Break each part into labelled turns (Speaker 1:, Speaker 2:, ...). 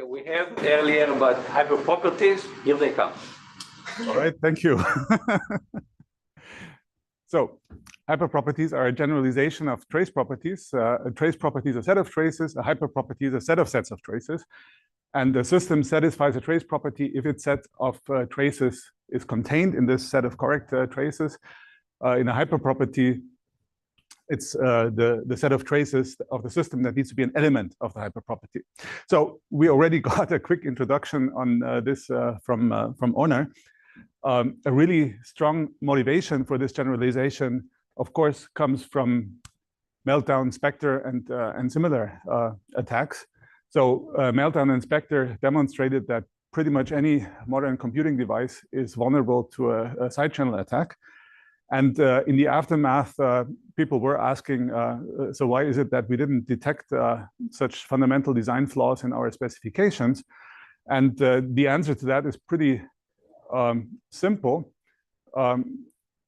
Speaker 1: We have earlier about hyperproperties. Here they come.
Speaker 2: All right, thank you. So, hyperproperties are a generalization of trace properties. A trace property is a set of traces. A hyperproperty is a set of sets of traces. And the system satisfies a trace property if its set of traces is contained in this set of correct traces. In a hyperproperty, it's the set of traces of the system that needs to be an element of the hyperproperty. So we already got a quick introduction on this from Onar. A really strong motivation for this generalization, of course, comes from Meltdown, Spectre, and similar attacks. So Meltdown and Spectre demonstrated that pretty much any modern computing device is vulnerable to a side channel attack. And in the aftermath, people were asking, so why is it that we didn't detect such fundamental design flaws in our specifications? And the answer to that is pretty simple. A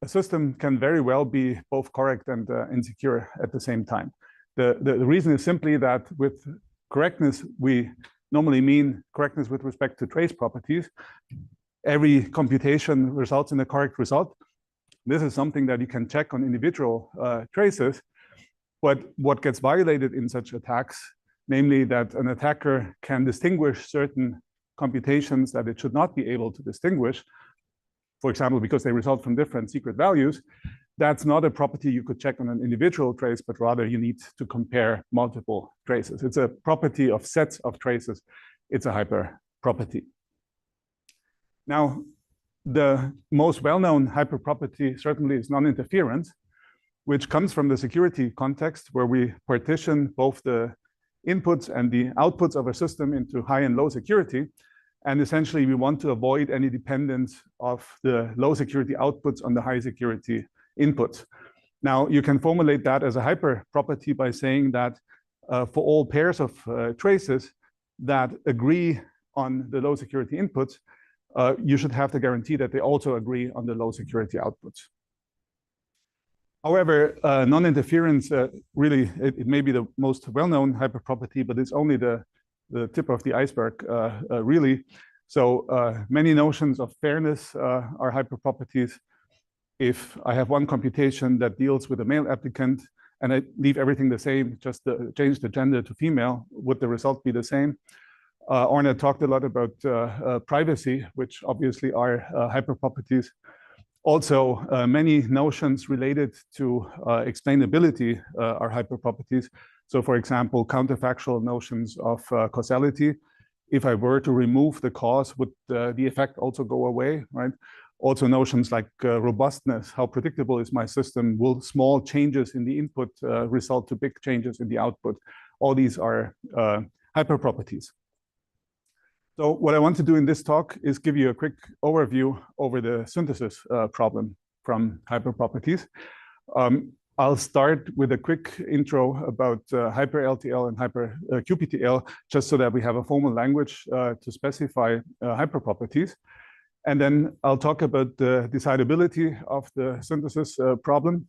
Speaker 2: system can very well be both correct and insecure at the same time. The reason is simply that with correctness, we normally mean correctness with respect to trace properties. Every computation results in a correct result. This is something that you can check on individual traces. But what gets violated in such attacks, namely that an attacker can distinguish certain computations that it should not be able to distinguish, for example, because they result from different secret values, that's not a property you could check on an individual trace, but rather you need to multiple traces. It's a property of sets of traces. It's a hyperproperty. Now, the most well-known hyperproperty certainly is noninterference, which comes from the security context where we partition both the inputs and the outputs of a system into high and low security. And essentially, we want to avoid any dependence of the low security outputs on the high security inputs. Now, you can formulate that as a hyperproperty by saying that for all pairs of traces that agree on the low security inputs, you should have the guarantee that they also agree on the low security outputs. However, non-interference really, it may be the most well-known hyperproperty, but it's only the tip of the iceberg, really. So many notions of fairness are hyperproperties. If I have one computation that deals with a male applicant and I leave everything the same, just change the gender to female, would the result be the same? Orna talked a lot about privacy, which obviously are hyperproperties. Also, many notions related to explainability are hyperproperties. So, for example, counterfactual notions of causality. If I were to remove the cause, would the effect also go away, right? Also notions like robustness, how predictable is my system? Will small changes in the input result to big changes in the output? All these are hyperproperties. So what I want to do in this talk is give you a quick overview over the synthesis problem from hyperproperties. I'll start with a quick intro about hyper-LTL and hyper-QPTL, just so that we have a formal language to specify hyperproperties. And then I'll talk about the decidability of the synthesis problem.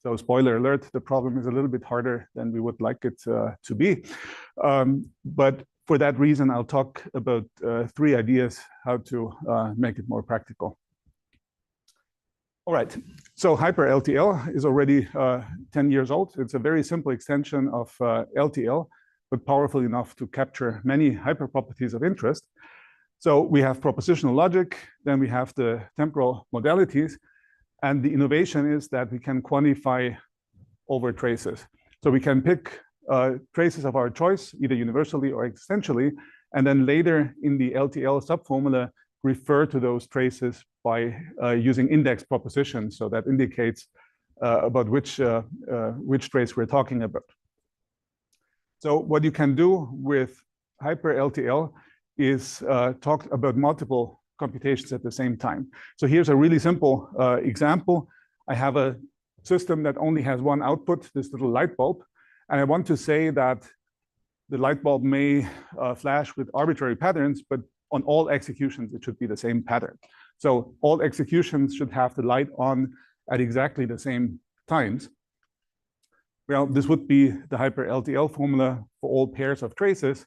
Speaker 2: So spoiler alert, the problem is a little bit harder than we would like it to be. But for that reason, I'll talk about three ideas how to make it more practical. All right, so hyper-LTL is already 10 years old. It's a very simple extension of LTL, but powerful enough to capture many hyperproperties of interest. So we have propositional logic, then we have the temporal modalities, and the innovation is that we can quantify over traces. So we can pick traces of our choice, either universally or existentially, and then later in the LTL subformula, refer to those traces by using index propositions. So that indicates about which trace we're talking about. So what you can do with hyper-LTL is talk about multiple computations at the same time. So here's a really simple example. I have a system that only has one output, this little light bulb, and I want to say that the light bulb may flash with arbitrary patterns, but on all executions, it should be the same pattern. So all executions should have the light on at exactly the same times. Well, this would be the hyper-LTL formula for all pairs of traces.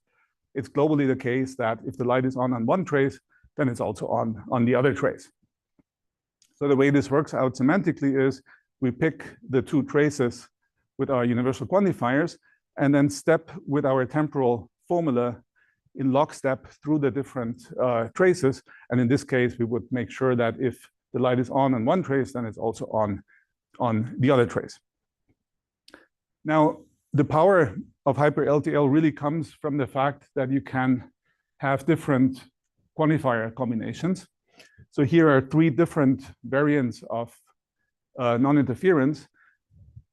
Speaker 2: it's globally the case that if the light is on one trace, then it's also on the other trace. So the way this works out semantically is we pick the two traces with our universal quantifiers and then step with our temporal formula in lockstep through the different traces. And in this case, we would make sure that if the light is on one trace, then it's also on the other trace. Now, the power of hyper-LTL really comes from the fact that you can have different quantifier combinations. So here are three different variants of non-interference.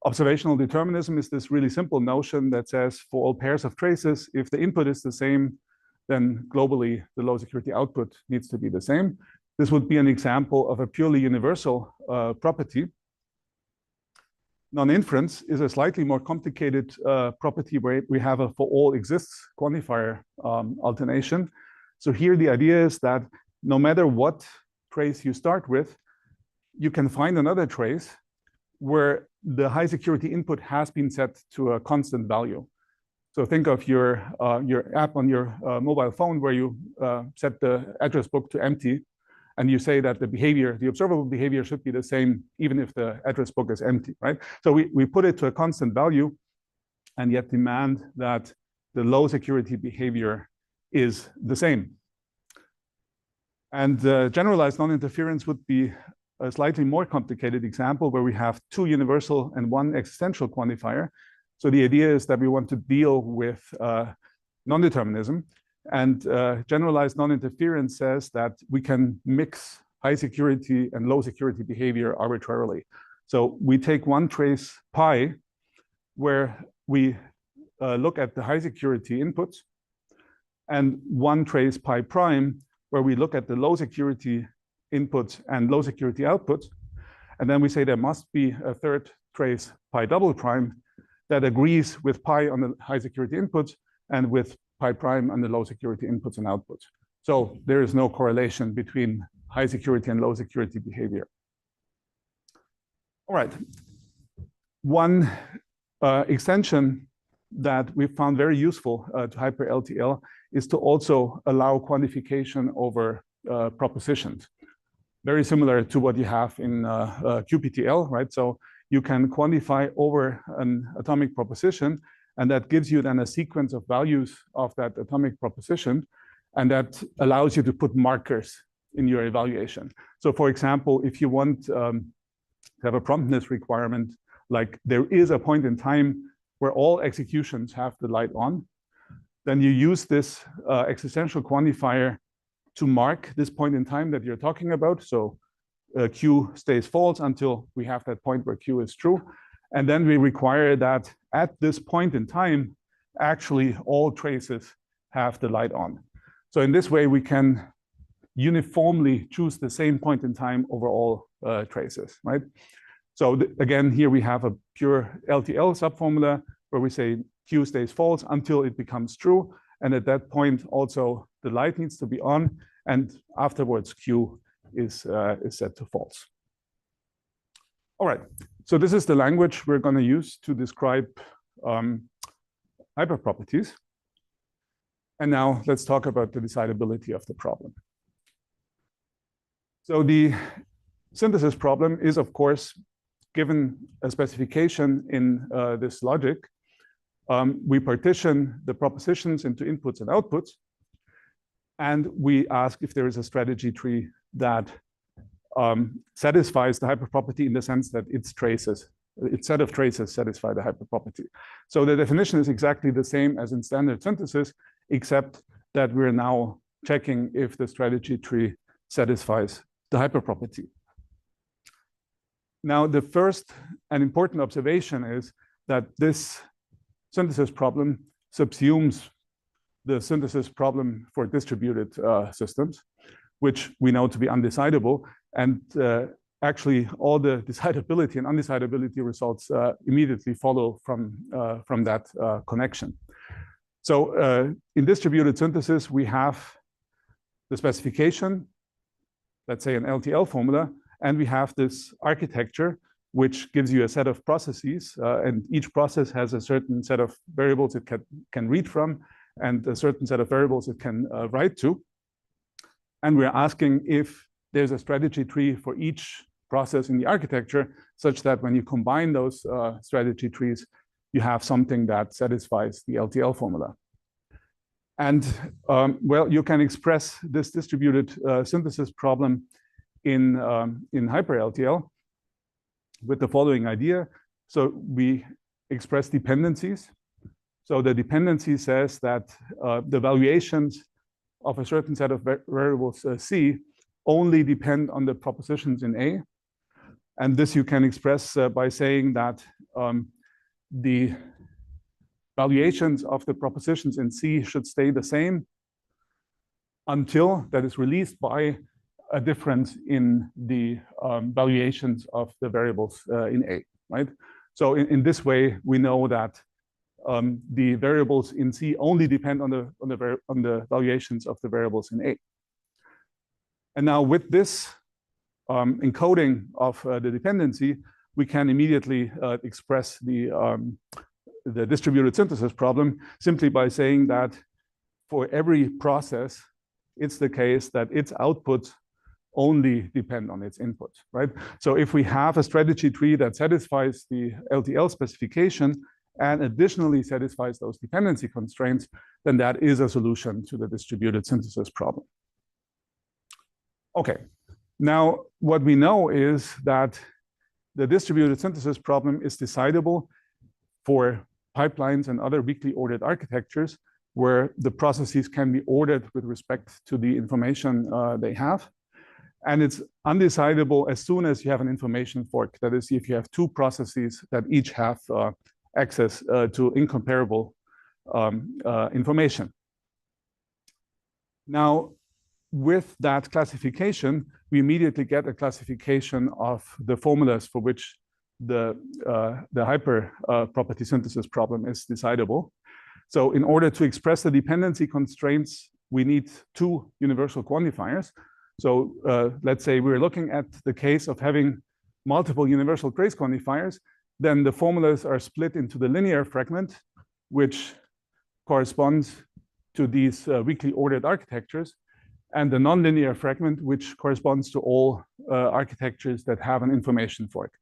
Speaker 2: Observational determinism is this really simple notion that says for all pairs of traces, if the input is the same, then globally the low security output needs to be the same. This would be an example of a purely universal property. Non-inference is a slightly more complicated property where we have a for all exists quantifier alternation. So here the idea is that no matter what trace you start with, you can find another trace where the high security input has been set to a constant value. So think of your app on your mobile phone where you set the address book to empty, and you say that the behavior, the observable behavior should be the same even if the address book is empty, right? So we put it to a constant value and yet demand that the low security behavior is the same. And generalized non-interference would be a slightly more complicated example where we have two universal and one existential quantifier. So the idea is that we want to deal with non-determinism, and generalized non-interference says that we can mix high security and low security behavior arbitrarily. So we take one trace pi where we look at the high security inputs, and one trace pi prime where we look at the low security inputs and low security outputs. And then we say there must be a third trace pi double prime that agrees with pi on the high security inputs and with pi prime on the low security inputs and outputs. So there is no correlation between high security and low security behavior. All right. One extension that we found very useful to hyper-LTL is to also allow quantification over propositions. Very similar to what you have in QPTL, right? So you can quantify over an atomic proposition, and that gives you then a sequence of values of that atomic proposition, and that allows you to put markers in your evaluation. So for example, if you want to have a promptness requirement, like there is a point in time where all executions have the light on, then you use this existential quantifier to mark this point in time that you're talking about. So Q stays false until we have that point where Q is true. And then we require that at this point in time, actually all traces have the light on. So in this way, we can uniformly choose the same point in time over all traces, right? So again, here we have a pure LTL subformula where we say Q stays false until it becomes true. And at that point, also the light needs to be on, and afterwards Q is set to false. All right, so this is the language we're going to use to describe hyperproperties. And now let's talk about the decidability of the problem. So the synthesis problem is, of course, given a specification in this logic. We partition the propositions into inputs and outputs, and we ask if there is a strategy tree that satisfies the hyperproperty in the sense that its set of traces satisfy the hyperproperty. So the definition is exactly the same as in standard synthesis, except that we're now checking if the strategy tree satisfies the hyperproperty. Now, the first and important observation is that this synthesis problem subsumes the synthesis problem for distributed systems, which we know to be undecidable. And actually, all the decidability and undecidability results immediately follow from that connection. So in distributed synthesis, we have the specification, let's say an LTL formula, and we have this architecture which gives you a set of processes, and each process has a certain set of variables it can read from, and a certain set of variables it can write to. And we're asking if there's a strategy tree for each process in the architecture, such that when you combine those strategy trees, you have something that satisfies the LTL formula. And well, you can express this distributed synthesis problem in hyper-LTL with the following idea. So we express dependencies. So the dependency says that the valuations of a certain set of variables C only depend on the propositions in A. And this you can express by saying that the valuations of the propositions in C should stay the same until that is released by a difference in the valuations of the variables in A, right? So in this way, we know that the variables in C only depend on the valuations of the variables in A. And now with this encoding of the dependency, we can immediately express the distributed synthesis problem simply by saying that for every process, it's the case that its outputs only depend on its input, right? So if we have a strategy tree that satisfies the LTL specification and additionally satisfies those dependency constraints, then that is a solution to the distributed synthesis problem. Okay, now what we know is that the distributed synthesis problem is decidable for pipelines and other weakly ordered architectures where the processes can be ordered with respect to the information they have. And it's undecidable as soon as you have an information fork. That is, if you have two processes that each have access to incomparable information. Now, with that classification, we immediately get a classification of the formulas for which the hyperproperty synthesis problem is decidable. So in order to express the dependency constraints, we need two universal quantifiers. So let's say we're looking at the case of having multiple universal trace quantifiers, then the formulas are split into the linear fragment, which corresponds to these weakly ordered architectures, and the nonlinear fragment, which corresponds to all architectures that have an information fork.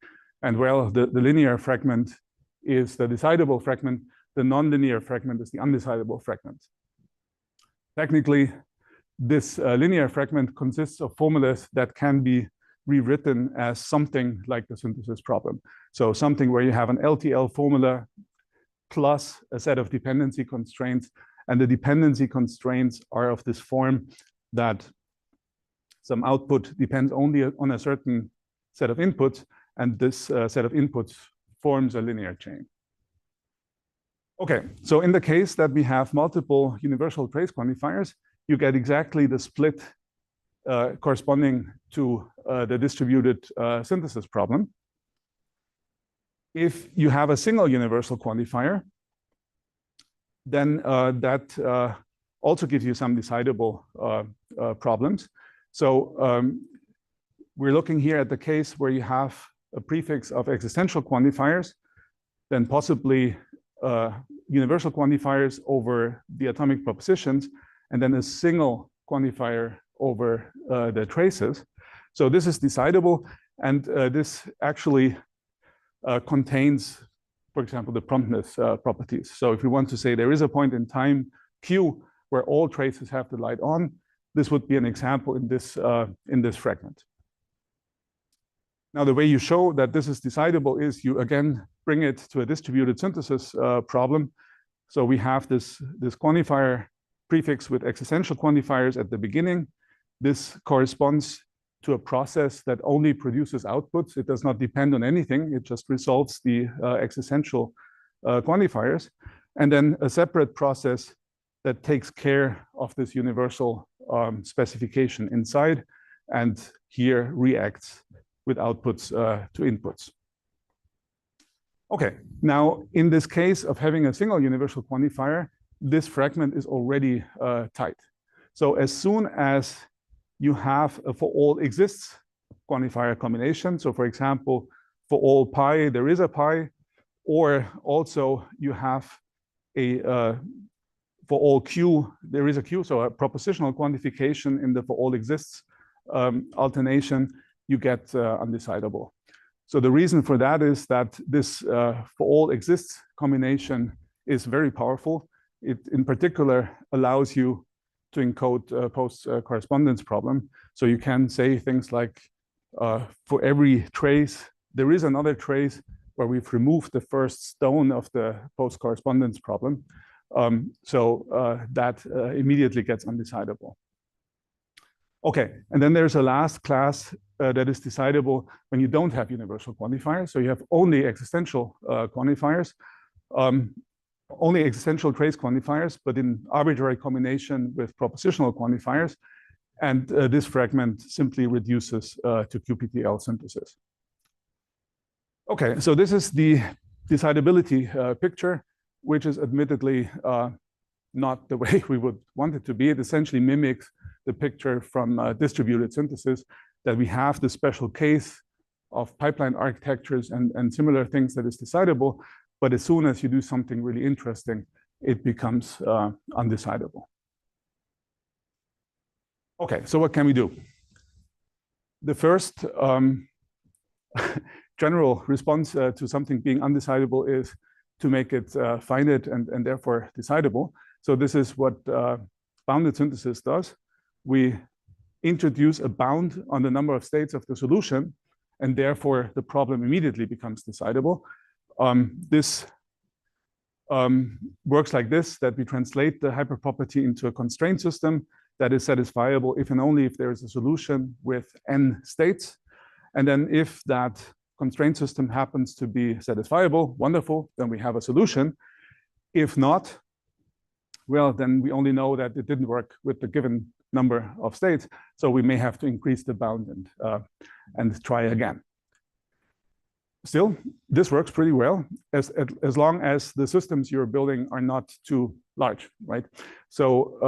Speaker 2: And well, the linear fragment is the decidable fragment. The nonlinear fragment is the undecidable fragment. Technically, this linear fragment consists of formulas that can be rewritten as something like the synthesis problem. So something where you have an LTL formula plus a set of dependency constraints, and the dependency constraints are of this form that some output depends only on a certain set of inputs, and this set of inputs forms a linear chain. Okay, so in the case that we have multiple universal trace quantifiers, you get exactly the split corresponding to the distributed synthesis problem. If you have a single universal quantifier, then that also gives you some decidable problems. So we're looking here at the case where you have a prefix of existential quantifiers, then possibly universal quantifiers over the atomic propositions, and then a single quantifier over the traces. So this is decidable, and this actually contains, for example, the promptness properties. So if we want to say there is a point in time Q where all traces have the light on, this would be an example in this fragment. Now, the way you show that this is decidable is you again bring it to a distributed synthesis problem. So we have this quantifier prefix with existential quantifiers at the beginning. This corresponds to a process that only produces outputs. It does not depend on anything. It just resolves the existential quantifiers. And then a separate process that takes care of this universal specification inside, and here reacts with outputs to inputs. Okay, now in this case of having a single universal quantifier, this fragment is already tight. So as soon as you have a for all exists quantifier combination, so for example, for all pi, there is a pi, or also you have a for all Q, there is a Q, so a propositional quantification in the for all exists alternation, you get undecidable. So the reason for that is that this for all exists combination is very powerful. It in particular allows you to encode post-correspondence problem. So you can say things like, for every trace, there is another trace where we've removed the first stone of the post-correspondence problem. That immediately gets undecidable. Okay, and then there's a last class that is decidable when you don't have universal quantifiers. So you have only existential quantifiers, only existential trace quantifiers, but in arbitrary combination with propositional quantifiers. And this fragment simply reduces to QPTL synthesis. Okay, so this is the decidability picture, which is admittedly not the way we would want it to be. It essentially mimics the picture from distributed synthesis, that we have the special case of pipeline architectures and similar things that is decidable. But as soon as you do something really interesting, it becomes undecidable. Okay, so what can we do? The first general response to something being undecidable is to make it finite and therefore decidable. So this is what bounded synthesis does. We introduce a bound on the number of states of the solution, and therefore the problem immediately becomes decidable. This works like this, that we translate the hyperproperty into a constraint system that is satisfiable if and only if there is a solution with n states. And then if that constraint system happens to be satisfiable, wonderful, then we have a solution. If not, well, then we only know that it didn't work with the given number of states. So we may have to increase the bound and try again. Still, this works pretty well as long as the systems you're building are not too large, right? So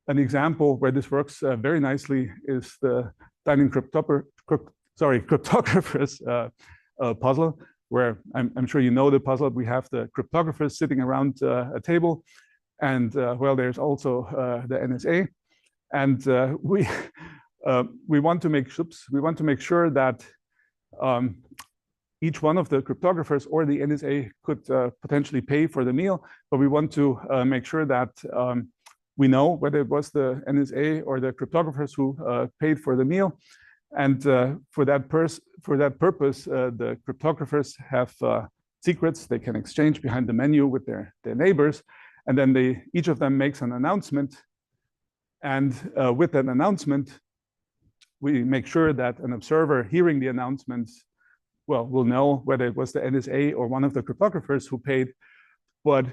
Speaker 2: an example where this works very nicely is the Dining cryptographers puzzle, where I'm sure you know the puzzle. We have the cryptographers sitting around a table, and well, there's also the NSA, and we want to make sure that each one of the cryptographers or the NSA could potentially pay for the meal, but we want to make sure that we know whether it was the NSA or the cryptographers who paid for the meal. And for that purpose, the cryptographers have secrets they can exchange behind the menu with their neighbors. And then each of them makes an announcement. And with that announcement, we make sure that an observer hearing the announcement, well, will know whether it was the NSA or one of the cryptographers who paid, but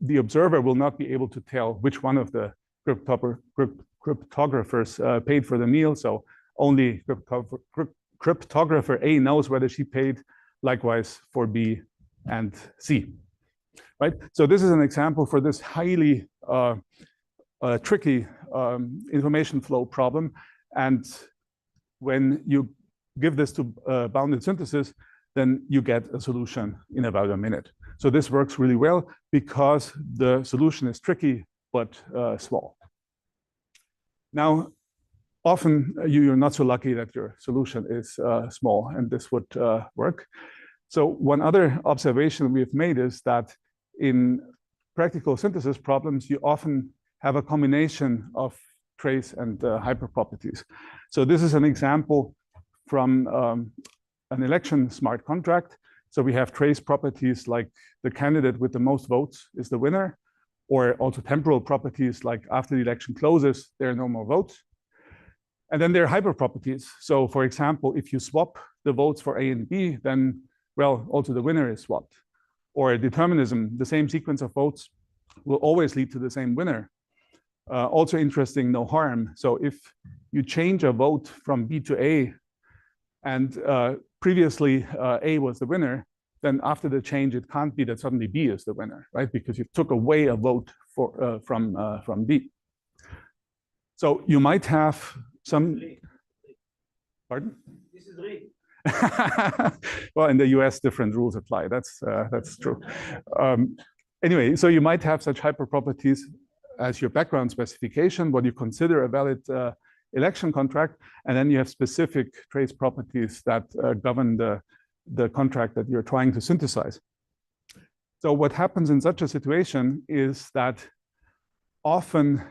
Speaker 2: the observer will not be able to tell which one of the cryptographers paid for the meal. So only cryptographer A knows whether she paid, likewise for B and C, right? So this is an example for this highly tricky information flow problem. And when you give this to bounded synthesis, then you get a solution in about a minute. So this works really well because the solution is tricky, but small. Now, often you're not so lucky that your solution is small, and this would work. So one other observation we've made is that in practical synthesis problems, you often have a combination of trace and hyperproperties. So this is an example from an election smart contract. So we have trace properties like the candidate with the most votes is the winner, or also temporal properties like after the election closes, there are no more votes. And then there are hyperproperties. So for example, if you swap the votes for A and B, then, well, also the winner is swapped. Or determinism, the same sequence of votes will always lead to the same winner. Also interesting, no harm. So if you change a vote from B to A, and previously A was the winner, then after the change, it can't be that suddenly B is the winner, right? Because you took away a vote from B. So you might have some. Pardon?
Speaker 1: This is real.
Speaker 2: Well, in the US, different rules apply. That's true. Anyway, so you might have such hyperproperties as your background specification, what you consider a valid election contract, and then you have specific trace properties that govern the contract that you're trying to synthesize. So what happens in such a situation is that often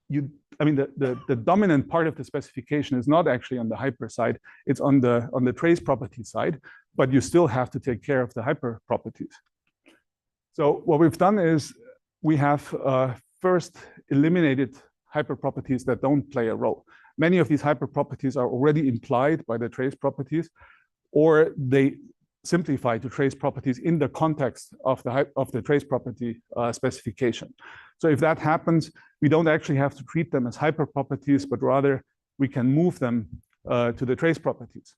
Speaker 2: the dominant part of the specification is not actually on the hyper side, it's on the trace property side, but you still have to take care of the hyper properties. So what we've done is we have first eliminated hyperproperties that don't play a role. Many of these hyperproperties are already implied by the trace properties, or they simplify to trace properties in the context of the trace property specification. So if that happens, we don't actually have to treat them as hyperproperties, but rather we can move them to the trace properties.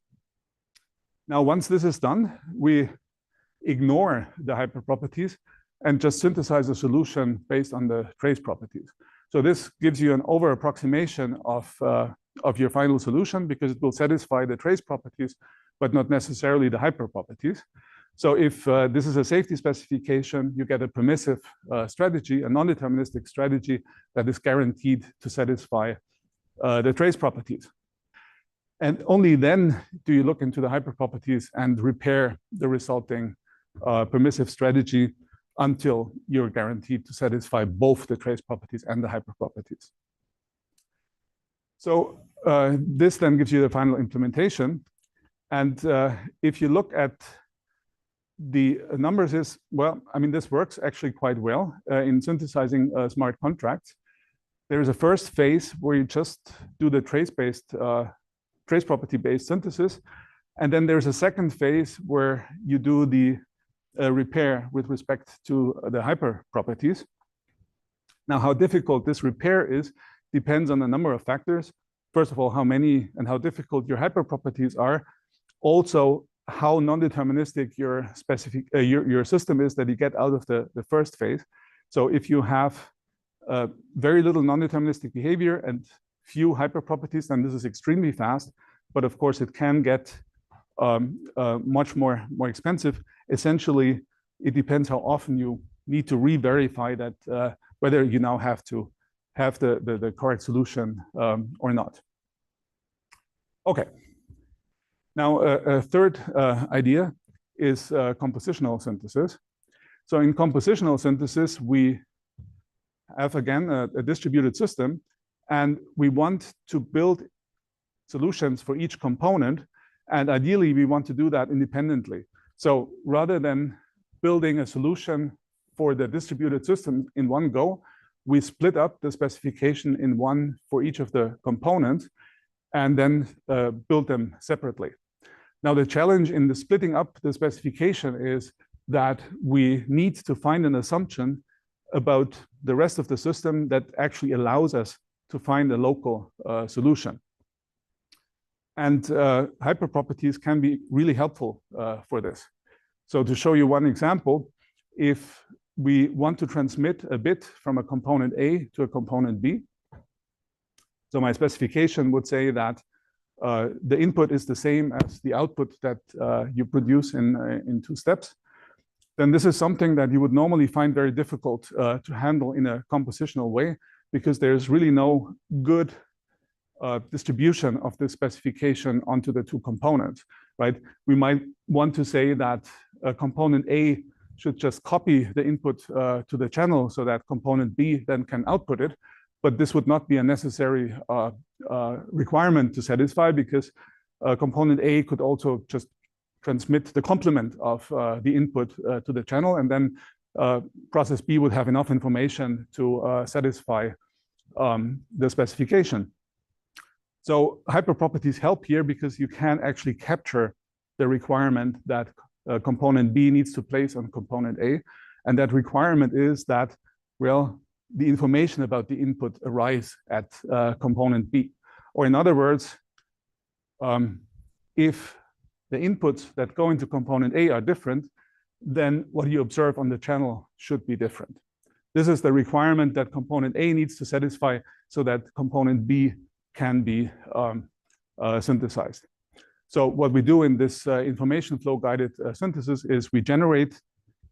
Speaker 2: Now, once this is done, we ignore the hyperproperties and just synthesize a solution based on the trace properties. So this gives you an overapproximation of your final solution because it will satisfy the trace properties, but not necessarily the hyperproperties. So if this is a safety specification, you get a permissive strategy, a non-deterministic strategy that is guaranteed to satisfy the trace properties. And only then do you look into the hyperproperties and repair the resulting permissive strategy until you're guaranteed to satisfy both the trace properties and the hyperproperties. So this then gives you the final implementation. And if you look at the numbers this works actually quite well in synthesizing smart contracts. There is a first phase where you just do the trace property-based synthesis. And then there's a second phase where you do the repair with respect to the hyperproperties. Now, how difficult this repair is depends on a number of factors. First of all, how many and how difficult your hyperproperties are. Also, how non-deterministic your system is that you get out of the first phase. So if you have very little non-deterministic behavior and few hyperproperties, then this is extremely fast. But of course, it can get much more expensive. Essentially, it depends how often you need to re-verify that whether you now have to have the correct solution or not. Okay. Now, a third idea is compositional synthesis. So in compositional synthesis, we have, again, a distributed system, and we want to build solutions for each component. And ideally, we want to do that independently. So rather than building a solution for the distributed system in one go, we split up the specification in one for each of the components and then build them separately. Now, the challenge in the splitting up the specification is that we need to find an assumption about the rest of the system that actually allows us to find a local solution. And hyperproperties can be really helpful for this. So to show you one example, if we want to transmit a bit from a component A to a component B, so my specification would say that the input is the same as the output that you produce in 2 steps, then this is something that you would normally find very difficult to handle in a compositional way, because there's really no good distribution of this specification onto the 2 components, right? We might want to say that component A should just copy the input to the channel so that component B then can output it. But this would not be a necessary requirement to satisfy, because component A could also just transmit the complement of the input to the channel, and then process B would have enough information to satisfy the specification. So hyperproperties help here because you can actually capture the requirement that component B needs to place on component A. And that requirement is that, well, the information about the input arrives at component B. Or in other words, if the inputs that go into component A are different, then what you observe on the channel should be different. This is the requirement that component A needs to satisfy so that component B can be synthesized. So what we do in this information flow guided synthesis is we generate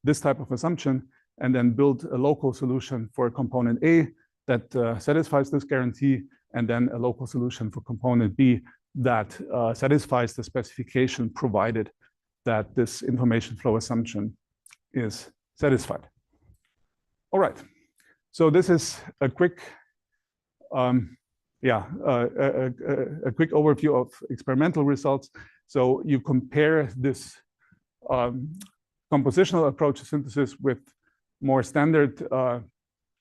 Speaker 2: this type of assumption, and then build a local solution for component A that satisfies this guarantee, and then a local solution for component B that satisfies the specification provided that this information flow assumption is satisfied. All right, so this is a quick, a quick overview of experimental results. So you compare this compositional approach to synthesis with more standard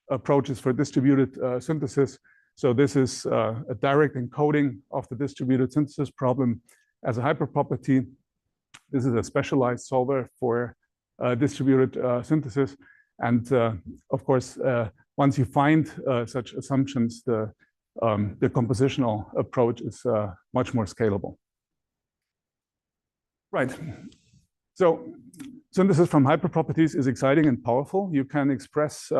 Speaker 2: approaches for distributed synthesis. So this is a direct encoding of the distributed synthesis problem as a hyperproperty. This is a specialized solver for distributed synthesis. And of course, once you find such assumptions, the compositional approach is much more scalable. Right. So synthesis from hyperproperties is exciting and powerful. You can express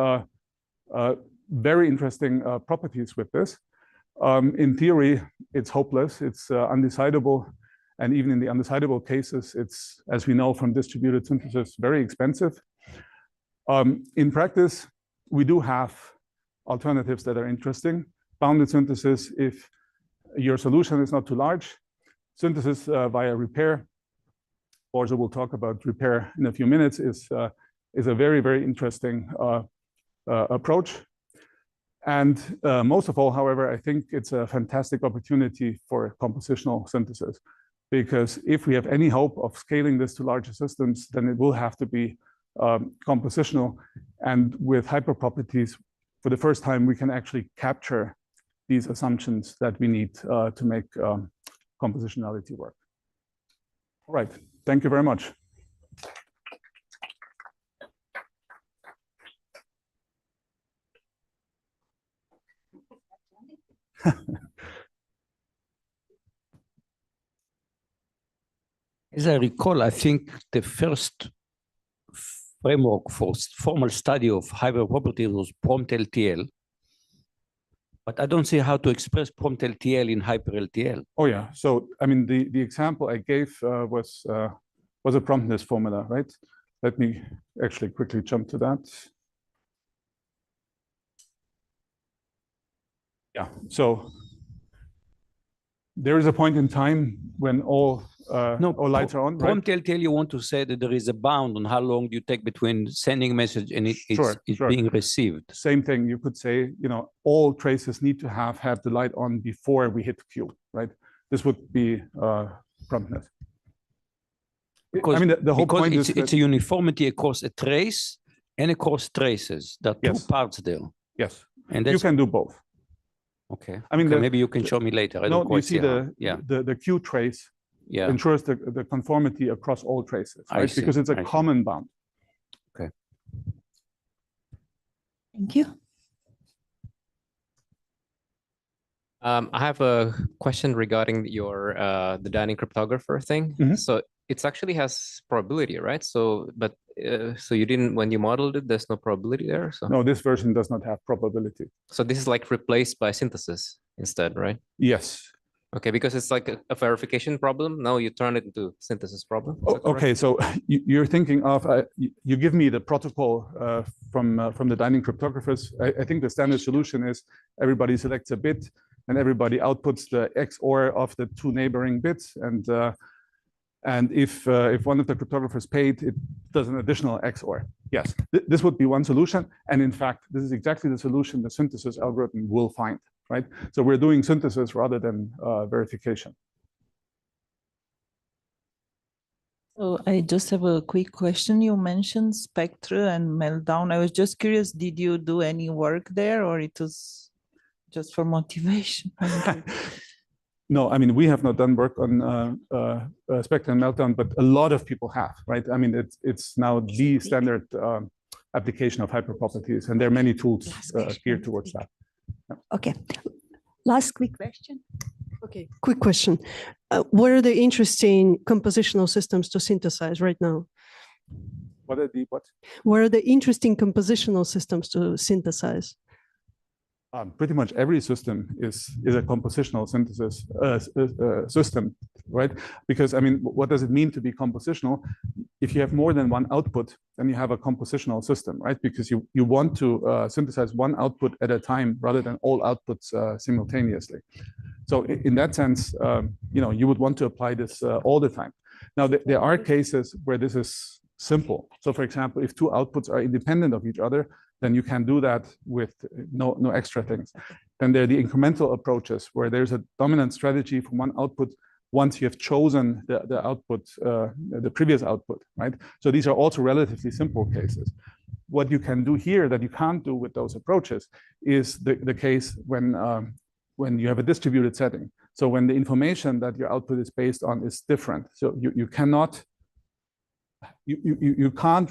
Speaker 2: very interesting properties with this. In theory, it's hopeless. It's undecidable. And even in the undecidable cases, it's, as we know from distributed synthesis, very expensive. In practice, we do have alternatives that are interesting. Bounded synthesis, if your solution is not too large. Synthesis via repair, also we'll talk about repair in a few minutes, is a very, very interesting approach. And most of all, however, I think it's a fantastic opportunity for compositional synthesis. Because if we have any hope of scaling this to larger systems, then it will have to be compositional. And with hyperproperties, for the first time, we can actually capture these assumptions that we need to make compositionality work. All right, thank you very much.
Speaker 1: As I recall, I think the first framework for formal study of hyperproperties was prompt LTL. But I don't see how to express prompt LTL in hyper LTL.
Speaker 2: Oh yeah, so I mean the example I gave was a promptness formula, right? Let me actually quickly jump to that. Yeah, so there is a point in time when all lights are on,
Speaker 1: prompt
Speaker 2: right?
Speaker 1: LTL, you want to say that there is a bound on how long you take between sending a message and it's being received.
Speaker 2: Same thing, you could say, you know, all traces need to have had the light on before we hit Q, right? This would be promptness.
Speaker 1: Because,
Speaker 2: I mean, the whole point is
Speaker 1: it's a uniformity across a trace and across traces. There are two parts there.
Speaker 2: Yes,
Speaker 1: and
Speaker 2: you can do both.
Speaker 1: Okay.
Speaker 2: I mean,
Speaker 1: maybe you can show me later. I don't
Speaker 2: you see
Speaker 1: how.
Speaker 2: the Q trace ensures the conformity across all traces, right? Because it's a common bound.
Speaker 1: Okay.
Speaker 3: Thank you.
Speaker 4: I have a question regarding your the Dunning cryptographer thing.
Speaker 2: Mm-hmm.
Speaker 4: So it actually has probability, right? So, but so you didn't, when you modeled it, there's no probability there. So
Speaker 2: no, this version does not have probability.
Speaker 4: So this is like replaced by synthesis instead, right?
Speaker 2: Yes.
Speaker 4: Okay, because it's like a verification problem. Now you turn it into synthesis problem.
Speaker 2: Okay, so you're thinking of you give me the protocol from the Dunning cryptographers. I think the standard solution is everybody selects a bit and everybody outputs the XOR of the two neighboring bits, and if one of the cryptographers paid, it does an additional XOR. Yes, this would be one solution, and in fact, this is exactly the solution the synthesis algorithm will find. Right, so we're doing synthesis rather than verification.
Speaker 3: So I just have a quick question. You mentioned spectra and meltdown. I was just curious, did you do any work there, or it was just for motivation?
Speaker 2: No, I mean, we have not done work on spectra and meltdown, but a lot of people have, right? I mean, it's now the standard application of hyperproperties, and there are many tools geared towards that.
Speaker 5: Okay, last quick question. Okay, quick question. What are the interesting compositional systems to synthesize right now?
Speaker 2: What are the what?
Speaker 5: What are the interesting compositional systems to synthesize?
Speaker 2: Pretty much every system is a compositional synthesis system, right? Because I mean, what does it mean to be compositional? If you have more than one output, then you have a compositional system, right? Because you want to synthesize one output at a time rather than all outputs simultaneously. So in that sense, you would want to apply this all the time. Now, there are cases where this is simple. So for example, if two outputs are independent of each other, then you can do that with no extra things. Then there are the incremental approaches where there's a dominant strategy from one output once you have chosen the output, the previous output, right? So these are also relatively simple cases. What you can do here that you can't do with those approaches is the case when you have a distributed setting. So when the information that your output is based on is different. So you can't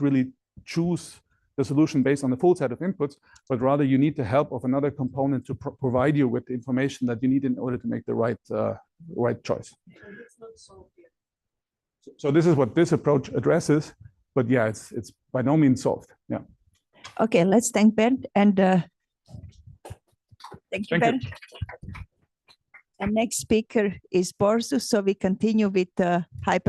Speaker 2: really choose the solution based on the full set of inputs, but rather you need the help of another component to provide you with the information that you need in order to make the right choice. So this is what this approach addresses, but yeah, it's by no means solved. Yeah.
Speaker 6: Okay, let's thank Bernd and thank you, Bernd. And next speaker is Borzu, so we continue with hyper.